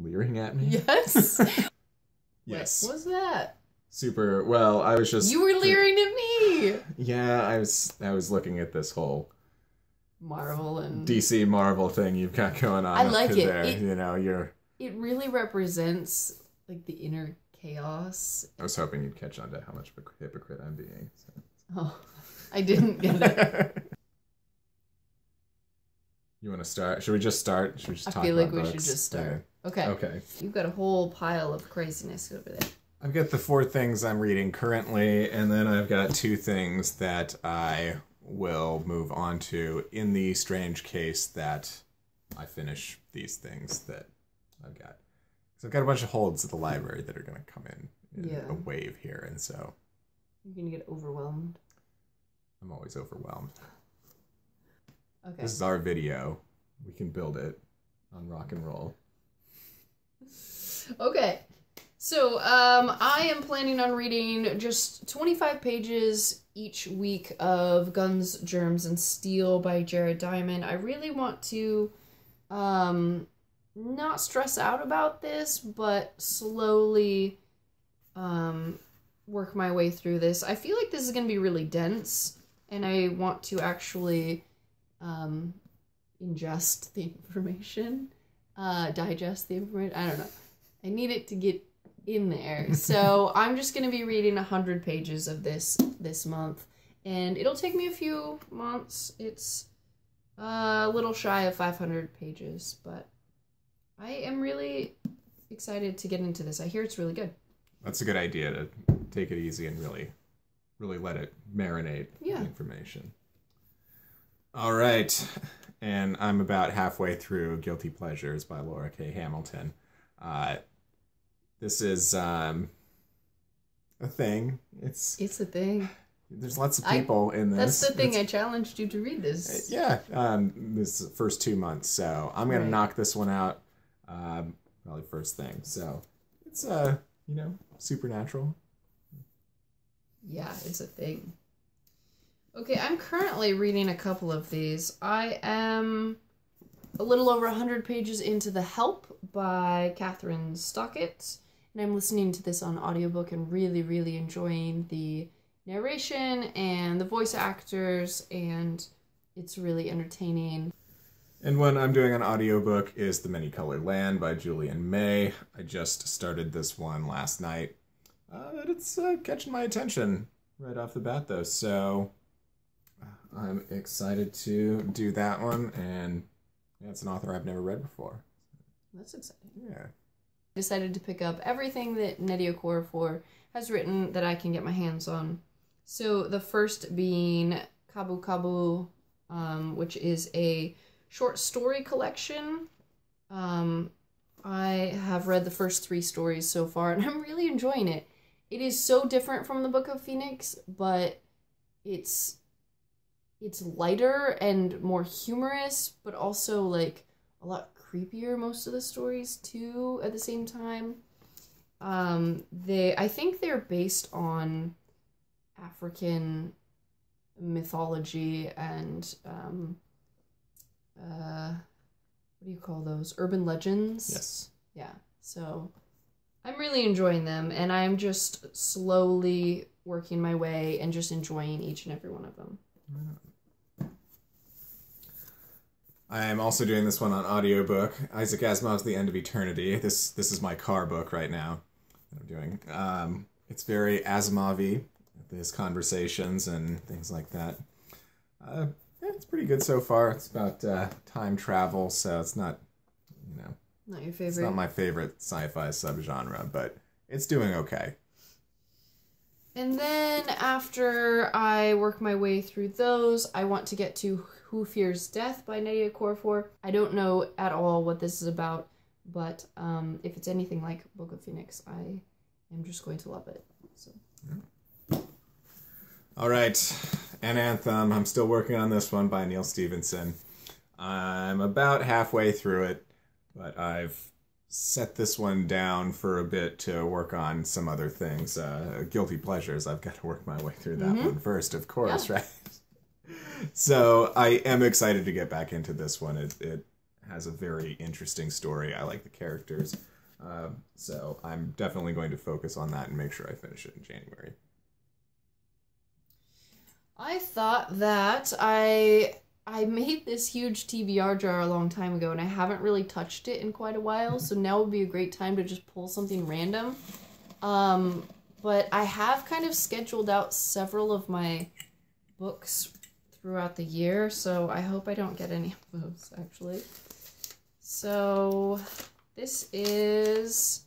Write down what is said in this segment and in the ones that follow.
leering at me? Yes. Yes. What was that? Super. Well, I was just. You were leering at me. Yeah, I was looking at this whole Marvel and DC Marvel thing you've got going on. I like it. There. You know, It really represents like the inner chaos. I was hoping you'd catch on to how much of a hypocrite I'm being. So. Oh, I didn't get it. You want to start? Should we just start? Should we just talk about I feel like books? we should just start. Yeah. Okay. Okay. You've got a whole pile of craziness over there. I've got the 4 things I'm reading currently, and then I've got 2 things that I will move on to in the strange case that I finish these things that I've got. So I've got a bunch of holds at the library that are going to come in a wave here, and so... You're going to get overwhelmed. I'm always overwhelmed. Okay. This is our video. We can build it on rock and roll. Okay. So, I am planning on reading just 25 pages each week of Guns, Germs, and Steel by Jared Diamond. I really want to, not stress out about this, but slowly, work my way through this. I feel like this is going to be really dense, and I want to actually, ingest the information, digest the information. I don't know. I need it to get in there. So I'm just going to be reading 100 pages of this month, and it'll take me a few months. It's a little shy of 500 pages, but I am really excited to get into this. I hear it's really good. That's a good idea, to take it easy and really let it marinate the information. All right. And I'm about halfway through Guilty Pleasures by Laura K. Hamilton. This is a thing. It's a thing. There's lots of people in this. That's the thing. I challenged you to read this. Yeah. This first 2 months. So I'm going to knock this one out probably first thing. So it's, supernatural. Yeah, it's a thing. Okay, I'm currently reading a couple of these. I am a little over 100 pages into The Help by Kathryn Stockett, and I'm listening to this on audiobook and really, really enjoying the narration and the voice actors, and it's really entertaining. And one I'm doing on audiobook is The Many-Colored Land by Julian May. I just started this one last night. But it's catching my attention right off the bat, though, so I'm excited to do that one, and it's an author I've never read before. That's exciting. Yeah. I decided to pick up everything that Nnedi Okorafor has written that I can get my hands on. So the first being Kabu-Kabu, which is a short story collection. I have read the first 3 stories so far, and I'm really enjoying it. It is so different from the Book of Phoenix, but it's lighter and more humorous, but also like a lot creepier most of the stories too at the same time. I think they're based on African mythology and what do you call those? Urban legends? Yes. Yeah. So I'm really enjoying them, and I'm just slowly working my way and just enjoying each and every one of them. I am also doing this one on audiobook. Isaac Asimov's The End of Eternity. This is my car book right now that I'm doing. It's very Asimov-y, his conversations and things like that. It's pretty good so far. It's about time travel, so it's not, not your favorite. It's not my favorite sci-fi subgenre, but it's doing okay. And then after I work my way through those, I want to get to Who Fears Death by Nnedi Okorafor. I don't know at all what this is about, but if it's anything like Book of Phoenix, I am just going to love it. So. All right, Anathem. I'm still working on this one by Neal Stephenson. I'm about halfway through it, but I've set this one down for a bit to work on some other things. Guilty Pleasures, I've got to work my way through that one first, of course, right? So I am excited to get back into this one. It has a very interesting story. I like the characters. So I'm definitely going to focus on that and make sure I finish it in January. I thought that I made this huge TBR jar a long time ago, and I haven't really touched it in quite a while, so now would be a great time to just pull something random. But I have kind of scheduled out several of my books throughout the year, so I hope I don't get any of those, actually. So this is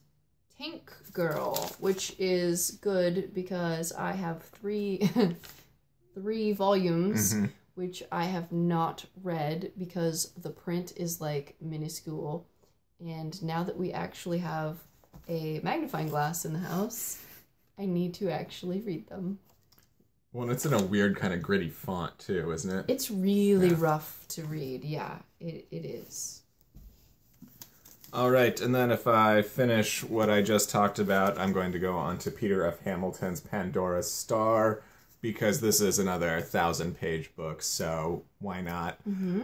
Tank Girl, which is good because I have three volumes, which I have not read because the print is like minuscule. And now that we actually have a magnifying glass in the house, I need to actually read them. Well, it's in a weird kind of gritty font too, isn't it? It's really rough to read. Yeah, it is. All right, and then if I finish what I just talked about, I'm going to go on to Peter F. Hamilton's Pandora Star, because this is another 1,000-page book, so why not?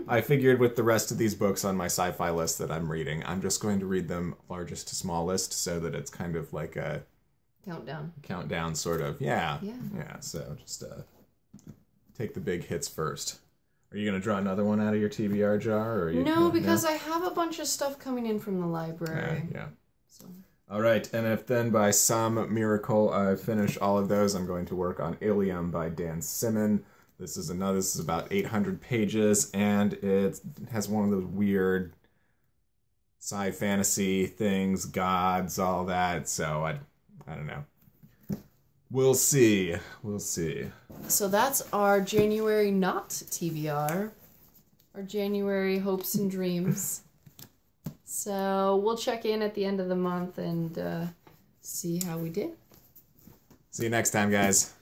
I figured with the rest of these books on my sci-fi list that I'm reading, I'm just going to read them largest to smallest so that it's kind of like a countdown sort of. Yeah, so just take the big hits first. Are you going to draw another one out of your TBR jar? Or no, because I have a bunch of stuff coming in from the library. Yeah. So. All right, and if then by some miracle I finish all of those, I'm going to work on Ilium by Dan Simmons. This is about 800 pages, and it has one of those weird sci-fantasy things, gods, all that, so I don't know. We'll see. So that's our January not TBR, our January hopes and dreams. So we'll check in at the end of the month and see how we did. See you next time, guys.